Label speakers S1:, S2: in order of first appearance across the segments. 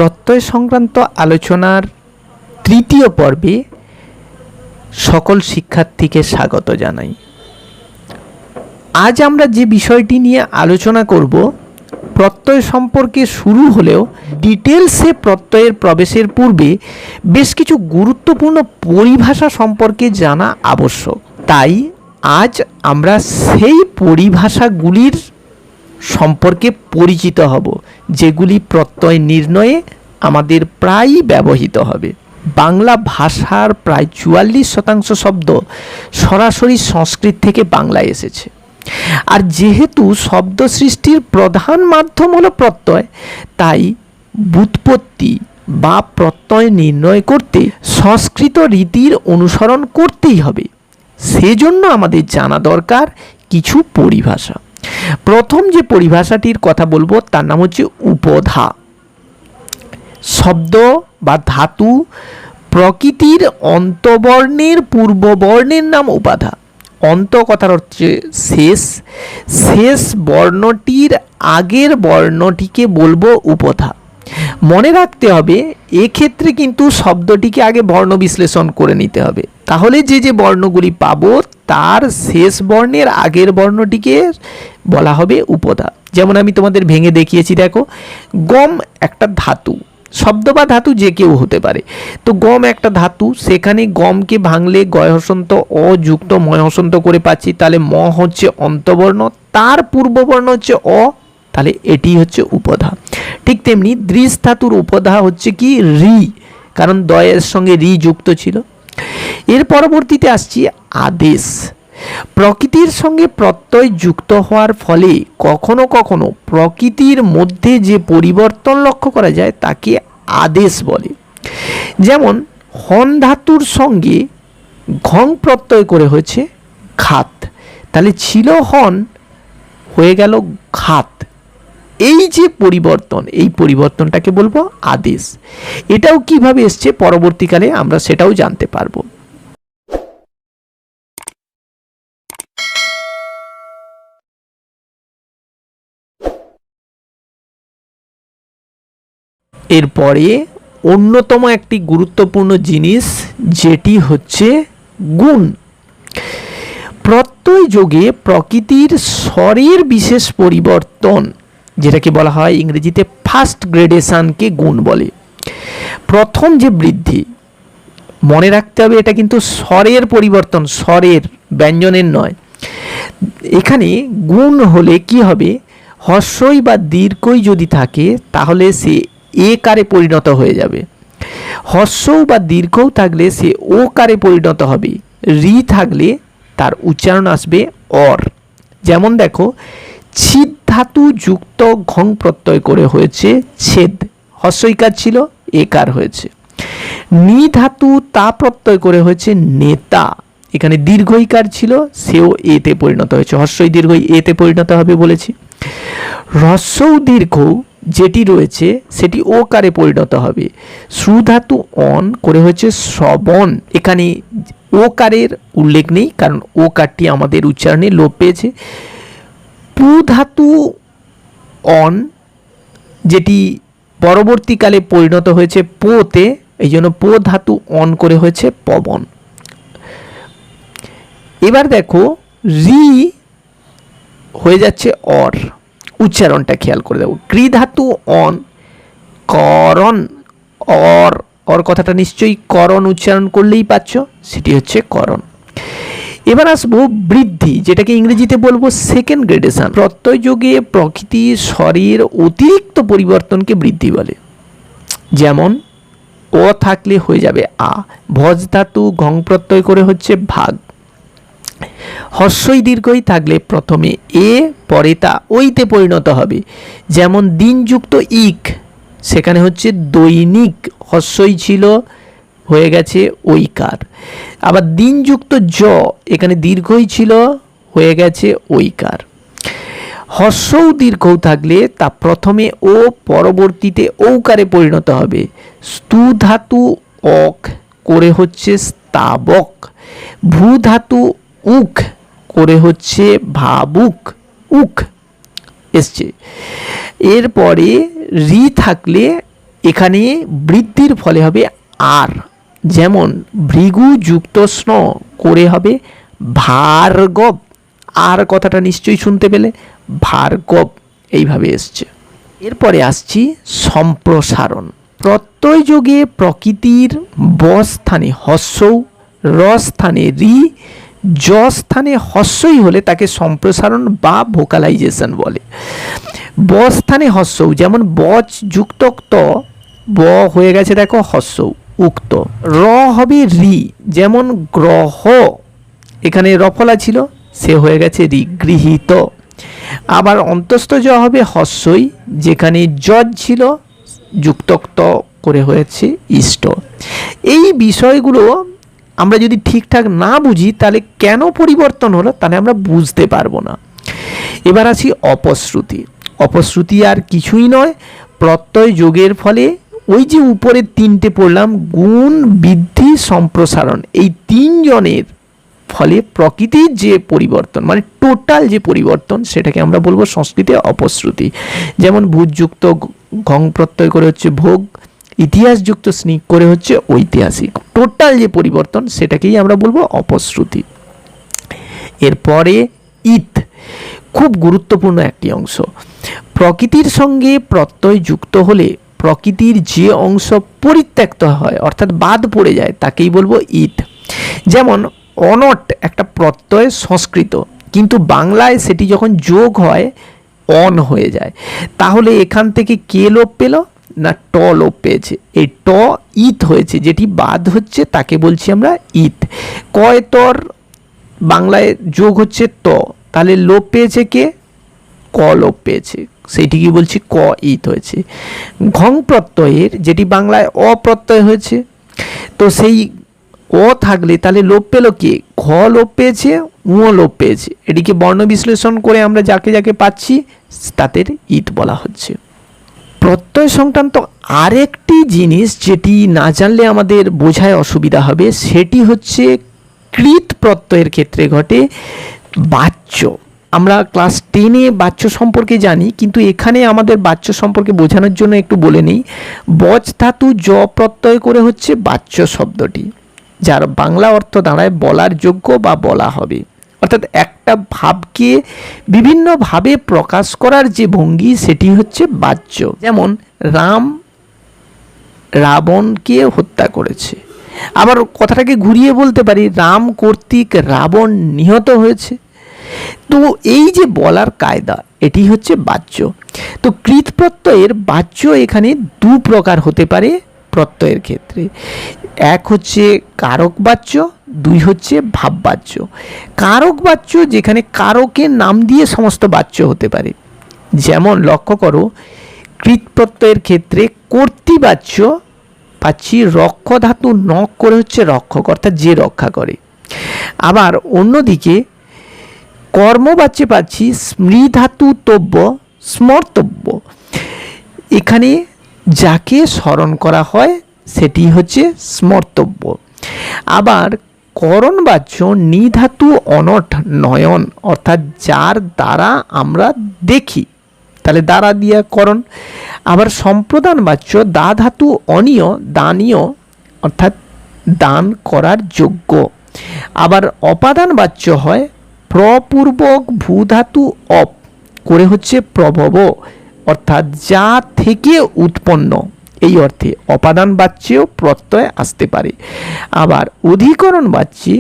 S1: প্রত্যয় সংক্রান্ত আলোচনার তৃতীয় পর্বে সকল শিক্ষার্থীকে স্বাগত জানাই। আজ আমরা যে বিষয়টি নিয়ে আলোচনা করব প্রত্যয় সম্পর্কে শুরু হলেও ডিটেলসে প্রত্যয়ের প্রবেশের পূর্বে বেশ কিছু গুরুত্বপূর্ণ পরিভাষা সম্পর্কে জানা আবশ্যক। তাই আজ আমরা সেই পরিভাষাগুলির সম্পর্কে পরিচিত হব যেগুলি প্রত্যয় নির্ণয়ে আমাদের প্রায়ই ব্যবহৃত হবে। বাংলা ভাষার প্রায় 44% শব্দ সরাসরি সংস্কৃত থেকে বাংলায় এসেছে। আর যেহেতু শব্দ সৃষ্টির প্রধান মাধ্যম হলো প্রত্যয়, তাই ব্যুৎপত্তি বা প্রত্যয় নির্ণয় করতে সংস্কৃত রীতির অনুসরণ করতেই হবে। সেজন্য আমাদের জানা দরকার কিছু পরিভাষা। প্রথম যে পরিভাষাটির কথা বলবো তার নাম হচ্ছে উপধা। শব্দ বা ধাতু প্রকৃতির অন্তবর্ণের পূর্ববর্ণের নাম উপাধা। অন্ত কথার হচ্ছে শেষ, শেষ বর্ণটির আগের বর্ণটিকে বলবো উপধা। মনে রাখতে হবে এক্ষেত্রে কিন্তু শব্দটিকে আগে বর্ণ বিশ্লেষণ করে নিতে হবে, তাহলে যে যে বর্ণগুলি পাবো তার শেষ বর্ণের আগের বর্ণটিকে বলা হবে উপধা। যেমন আমি তোমাদের ভেঙে দেখিয়েছি, দেখো গম একটা ধাতু, শব্দ বা ধাতু যে কেউ হতে পারে। তো গম একটা ধাতু, সেখানে গমকে ভাঙলে গয় হসন্ত অ যুক্ত ময় হসন্ত করে পাচ্ছি, তাহলে ম হচ্ছে অন্তবর্ণ, তার পূর্ববর্ণ হচ্ছে অ, তাহলে এটি হচ্ছে উপধা। ঠিক তেমনি দৃশ ধাতুর উপধা হচ্ছে কি রি, কারণ দয়ের সঙ্গে রি যুক্ত ছিল। এর পরবর্তীতে আসছি আদেশ। প্রকৃতির সঙ্গে প্রত্যয় যুক্ত হওয়ার ফলে কখনো কখনো প্রকৃতির মধ্যে যে পরিবর্তন লক্ষ্য করা যায় তাকে আদেশ বলে। যেমন হন ধাতুর সঙ্গে ঘং প্রত্যয় করে হয়েছে ঘাত, তাহলে ছিল হন হয়ে গেল ঘাত। এই যে পরিবর্তন, এই পরিবর্তনটাকে বলবো আদেশ। এটাও কিভাবে এসছে পরবর্তীকালে আমরা সেটাও জানতে পারবো। এরপরে অন্যতম একটি গুরুত্বপূর্ণ জিনিস যেটি হচ্ছে গুণ। প্রত্যয় যোগে প্রকৃতির স্বরের বিশেষ পরিবর্তন, যেটাকে বলা হয় ইংরেজিতে ফার্স্ট গ্রেডেশনকে গুণ বলে। প্রথম যে বৃদ্ধি, মনে রাখতে হবে এটা কিন্তু স্বরের পরিবর্তন, স্বরের, ব্যঞ্জনের নয়। এখানে গুণ হলে কি হবে, হর্ষই বা দীর্ঘই যদি থাকে তাহলে সে এ কারে পরিণত হয়ে যাবে, হর্ষও বা দীর্ঘও থাকলে সে ও কারে পরিণত হবে, রি থাকলে তার উচ্চারণ আসবে অর। যেমন দেখো ছিদ ধাতু যুক্ত ঘং প্রত্যয় করে হয়েছে ছেদ, হর্ষইকার ছিল একার হয়েছে। নি ধাতু তা প্রত্যয় করে হয়েছে নেতা, এখানে দীর্ঘইকার ছিল সেও এতে পরিণত হয়েছে, হর্ষই দীর্ঘই এতে পরিণত হবে বলেছি। হ্রস্বও দীর্ঘ যেটি রয়েছে সেটি ও কারে পরিণত হবে, শ্রু ধাতু অন করে হয়েছে শ্রবণ, এখানে ও কারের উল্লেখ নেই কারণ ও কারটি আমাদের উচ্চারণে লোপ পেয়েছে। পু ধাতু অন যেটি পরবর্তীকালে পরিণত হয়েছে পোতে, এই জন্য পো ধাতু অন করে হয়েছে পবন। এবার দেখো রি হয়ে যাচ্ছে অর, উচ্চারণটা খেয়াল করে দেবো। কৃ ধাতু অন করণ, অর, অর কথাটা নিশ্চয়ই করণ উচ্চারণ করলেই পাচ্ছ, সেটি হচ্ছে করণ। এবার আসবো বৃদ্ধি, যেটাকে ইংরেজিতে বলবো সেকেন্ড গ্রেডেশন। প্রত্যয় যোগে প্রকৃতির স্বরের অতিরিক্ত পরিবর্তনকে বৃদ্ধি বলে। যেমন ও থাকলে হয়ে যাবে আ, ভজ ধাতু ঘং প্রত্যয় করে হচ্ছে ভাগ, হর্ষই দীর্ঘই থাকলে প্রথমে এ পরে তা ওইতে পরিণত হবে। যেমন দিনযুক্ত ইক, সেখানে হচ্ছে দৈনিক, হর্ষই ছিল হয়ে গেছে ঐকার। আবার দিনযুক্ত জ, এখানে দীর্ঘই ছিল হয়ে গেছে ঐকার। হর্ষও দীর্ঘও থাকলে তা প্রথমে ও পরবর্তীতে ঔকারে পরিণত হবে। স্তু ধাতু অক করে হচ্ছে স্তাবক, ভূ ধাতু উক করে হচ্ছে ভাবুক, উক এসছে। এরপরে রি থাকলে এখানে বৃদ্ধির ফলে হবে আর, যেমন ভৃগু যুক্ত স্ন করে হবে ভার্গব। আর কথাটা নিশ্চয়ই শুনতে পেলে, ভার্গব এইভাবে এসছে। এরপরে আসছি সম্প্রসারণ। প্রত্যয় যোগে প্রকৃতির ব স্থানে হস্যৌ, র স্থানে রি, জ স্থানে হস্যই হলে তাকে সম্প্রসারণ বা ভোকালাইজেশন বলে। ব স্থানে হস্যৌ, যেমন বচ যুক্ত ত, ব হয়ে গেছে দেখো হস্যৌ উক্ত। র হবে রি, যেমন গ্রহ, এখানে রফলা ছিল, সে হয়ে গেছে রি, গৃহীত। আবার অন্তস্থ জ হবে হস্যই, যেখানে যজ ছিল যুক্তক্ত করে হয়েছে ইষ্ট। এই বিষয়গুলো আমরা যদি ঠিকঠাক না বুঝি তাহলে কেন পরিবর্তন হলো তাহলে আমরা বুঝতে পারবো না। এবার আসি অপশ্রুতি। অপশ্রুতি আর কিছুই নয়, প্রত্যয় যোগের ফলে ওই যে উপরে তিনটে পড়লাম, গুণ, বৃদ্ধি, সম্প্রসারণ, এই তিনজনের ফলে প্রকৃতির যে পরিবর্তন, মানে টোটাল যে পরিবর্তন, সেটাকে আমরা বলবো সংস্কৃতে অপশ্রুতি। যেমন ভূতযুক্ত ঘং প্রত্যয় করে হচ্ছে ভোগ, ইতিহাসযুক্ত স্নিক করে হচ্ছে ঐতিহাসিক। টোটাল যে পরিবর্তন সেটাকেই আমরা বলবো অপশ্রুতি। এরপরে ইত, খুব গুরুত্বপূর্ণ একটি অংশ। প্রকৃতির সঙ্গে প্রত্যয় যুক্ত হলে প্রকৃতির যে অংশ পরিত্যক্ত হয় অর্থাৎ বাদ পড়ে যায় তাকেই বলবো ইত। যেমন অনট একটা প্রত্যয় সংস্কৃত, কিন্তু বাংলায় সেটি যখন যোগ হয় অন হয়ে যায়, তাহলে এখান থেকে কে লোপ পেল না ট লোপ পেয়েছে, এই ট ইত হয়েছে, যেটি বাদ হচ্ছে তাকে বলছি আমরা ইত। কয় তর বাংলায় যোগ হচ্ছে ত, তাহলে লোপ পেয়েছে কে, ক লোপ পেয়েছে, সেইটিকে বলছি ক ইত হয়েছে। ঘং প্রত্যয়ের যেটি বাংলায় অপ্রত্যয় হয়েছে, তো সেই ও থাকলে তাহলে লোপ পেল কে, ঘ লোপ পেয়েছে, উ লোপ পেয়েছে, এটিকে বর্ণ বিশ্লেষণ করে আমরা যাকে যাকে পাচ্ছি তাদের ইত বলা হচ্ছে। প্রত্যয় সংক্রান্ত আরেকটি জিনিস যেটি না জানলে আমাদের বোঝায় অসুবিধা হবে, সেটি হচ্ছে কৃত প্রত্যয়ের ক্ষেত্রে ঘটে বাচ্য। আমরা ক্লাস 10-এ বাচ্য সম্পর্কে জানি, কিন্তু এখানে আমাদের বাচ্য সম্পর্কে বোঝানোর জন্য একটু বলে নিই। বচ ধাতু জ প্রত্যয় করে হচ্ছে বাচ্য শব্দটি, যার বাংলা অর্থ দাঁড়ায় বলার যোগ্য বা বলা হবে। অর্থাৎ একটা ভাবকে বিভিন্নভাবে প্রকাশ করার যে ভঙ্গি সেটি হচ্ছে বাচ্য। যেমন রাম রাবণকে হত্যা করেছে, আবার কথাটাকে ঘুরিয়ে বলতে পারি রাম কর্তৃক রাবণ নিহত হয়েছে। তো এই যে বলার কায়দা এটি হচ্ছে বাচ্য। তো কৃত প্রত্যয়ের বাচ্য এখানে দু প্রকার হতে পারে প্রত্যয়ের ক্ষেত্রে, এক হচ্ছে কারক বাচ্য, দুই হচ্ছে ভাব বাচ্য। কারক বাচ্য যেখানে কারকের নাম দিয়ে সমস্ত বাচ্য হতে পারে, যেমন লক্ষ্য করো কৃত প্রত্যয়ের ক্ষেত্রে কর্তৃবাচ্য পাচ্ছি রক্ষ ধাতু নক করে হচ্ছে রক্ষক, অর্থাৎ যে রক্ষা করে। আবার অন্যদিকে কর্মবাচ্যে পাচ্ছি স্মৃ ধাতু তব্য স্মর্তব্য, এখানে যাকে স্মরণ করা হয় সেটি হচ্ছে স্মর্তব্য। আবার করণ বাচ্য নিধাতু অনট নয়ন, অর্থাৎ যার দ্বারা আমরা দেখি, তাহলে দ্বারা দিয়া করণ। আবার সম্প্রদান বাচ্য দা ধাতু অনীয় দানীয়, অর্থাৎ দান করার যোগ্য। আবার অপাদান বাচ্য হয় প্রপূর্বক ভূ ধাতু অপ করে হচ্ছে প্রভব, অর্থাৎ যা থেকে উৎপন্ন, এই অর্থে অপাদান বাচ্যেও প্রত্যয় আসতে পারে। আবার অধিকরণ বাচ্যে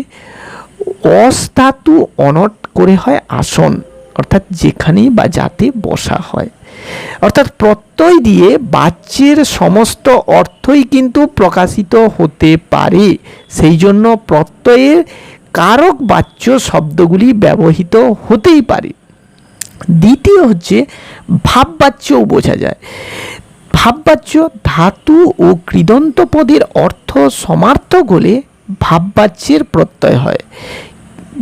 S1: অস ধাতু অনট করে হয় আসন, অর্থাৎ যেখানে বা যাতে বসা হয়। অর্থাৎ প্রত্যয় দিয়ে বাচ্যের সমস্ত অর্থই কিন্তু প্রকাশিত হতে পারে, সেই জন্য প্রত্যয়ের কারক বাচ্য শব্দগুলি ব্যবহৃত হতেই পারে। দ্বিতীয় হচ্ছে ভাববাচ্যও বোঝা যায়। ভাববাচ্য ধাতু ও কৃদন্ত পদের অর্থ সমার্থক হলে ভাববাচ্যের প্রত্যয় হয়।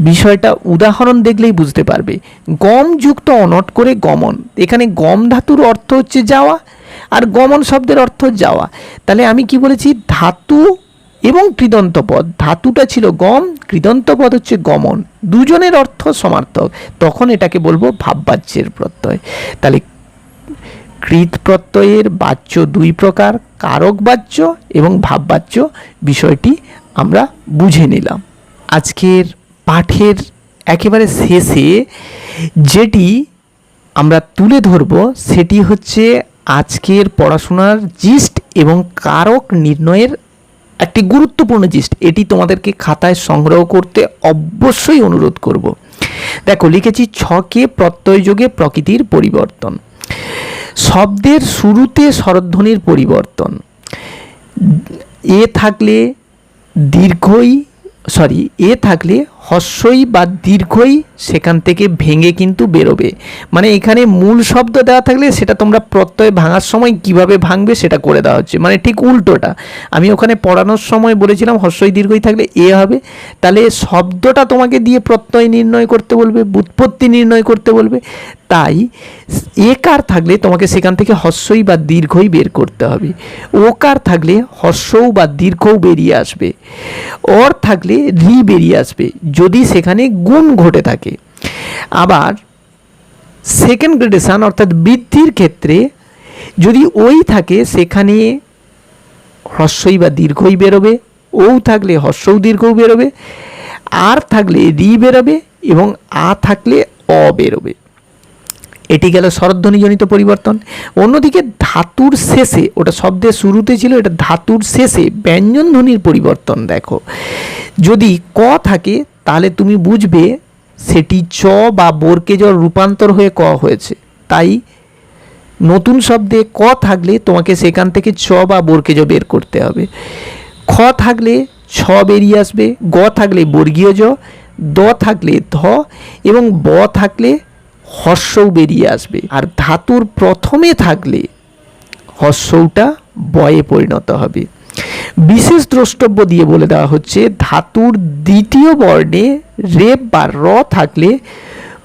S1: বিষয়টা উদাহরণ দেখলেই বুঝতে পারবে। গম যুক্ত অনট করে গমন, এখানে গম ধাতুর অর্থ হচ্ছে যাওয়া আর গমন শব্দের অর্থ যাওয়া। তাহলে আমি কি বলেছি, ধাতু এবং কৃদন্ত পদ, ধাতুটা ছিল গম, কৃদন্ত পদ হচ্ছে গমন, দুজনের অর্থ সমার্থক, তখন এটাকে বলবো ভাববাচ্যের প্রত্যয়। তাহলে কৃৎ প্রত্যয়ের বাচ্য দুই প্রকার, কারক বাচ্য এবং ভাববাচ্য, বিষয়টি আমরা বুঝে নিলাম। আজকের পাঠের একেবারে শেষে যেটি আমরা তুলে ধরব সেটি হচ্ছে আজকের পড়াশোনার জিস্ট এবং কারক নির্ণয়ের একটি গুরুত্বপূর্ণ জিস্ট। এটি তোমাদেরকে খাতায় সংগ্রহ করতে অবশ্যই অনুরোধ করব। দেখো লিখেছি, ছকে প্রত্যয়যোগে প্রকৃতির পরিবর্তন। শব্দের শুরুতে স্বরধ্বনির পরিবর্তন। এ থাকলে হস্যই বা দীর্ঘই সেখান থেকে ভেঙে কিন্তু বেরোবে। মানে এখানে মূল শব্দ দেওয়া থাকলে সেটা তোমরা প্রত্যয় ভাঙার সময় কিভাবে ভাঙবে সেটা করে দেওয়া হচ্ছে, মানে ঠিক উল্টোটা। আমি ওখানে পড়ানোর সময় বলেছিলাম হস্যই দীর্ঘই থাকলে এ হবে, তাহলে শব্দটা তোমাকে দিয়ে প্রত্যয় নির্ণয় করতে বলবে, ব্যুৎপত্তি নির্ণয় করতে বলবে। তাই একার থাকলে তোমাকে সেখান থেকে হস্যই বা দীর্ঘই বের করতে হবে, ওকার থাকলে হস্যও বা দীর্ঘও বেরিয়ে আসবে, অর থাকলে রি বেরিয়ে আসবে যদি সেখানে গুণ ঘটে থাকে। আবার সেকেন্ড গ্রেডেশন অর্থাৎ বৃদ্ধির ক্ষেত্রে যদি ওই থাকে সেখানে হস্যই বা দীর্ঘই বেরোবে, ও থাকলে হস্যও দীর্ঘও বেরোবে, আর থাকলে রি বেরোবে এবং আ থাকলে অ বেরোবে। এটি গেল স্বরধ্বনিজনিত পরিবর্তন। অন্যদিকে ধাতুর শেষে, ওটা শব্দের শুরুতে ছিল, এটা ধাতুর শেষে ব্যঞ্জন ধ্বনির পরিবর্তন। দেখো যদি ক থাকে তাহলে তুমি বুঝবে সেটি চ বা বর্গেজর রূপান্তর হয়ে ক হয়েছে। তাই নতুন শব্দে ক থাকলে তোমাকে সেখান থেকে চ বা বর্গেজ বের করতে হবে। খ থাকলে ছ বেরিয়ে আসবে, গ থাকলে বর্গীয় জ, দ থাকলে ধ এবং ব থাকলে হস্যও বেরিয়ে আসবে। আর ধাতুর প্রথমে থাকলে হস্যটা বয়ে পরিণত হবে। বিশেষ দ্রষ্টব্য দিয়ে বলে দেওয়া হচ্ছে, ধাতুর দ্বিতীয় বর্ণে রেপ বা র থাকলে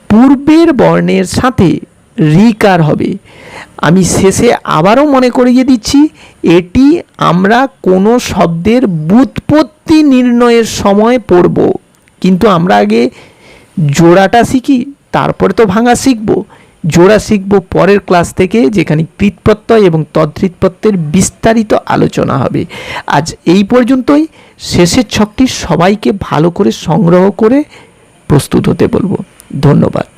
S1: পূর্বের বর্ণের সাথে রিকার হবে। আমি শেষে আবারও মনে করিয়ে দিচ্ছি, এটি আমরা কোনো শব্দের ব্যুৎপত্তি নির্ণয়ের সময় পড়ব, কিন্তু আমরা আগে জোড়াটা শিখি, তারপরে তো ভাঙা শিখব। জোড়া শিখব পরের ক্লাস থেকে, যেখানে কৃৎ প্রত্যয় এবং তদ্ধিত প্রত্যয়ের বিস্তারিত আলোচনা হবে। আজ এই পর্যন্তই। শেষের ছকটি সবাইকে ভালো করে সংগ্রহ করে প্রস্তুত হতে বলবো। ধন্যবাদ।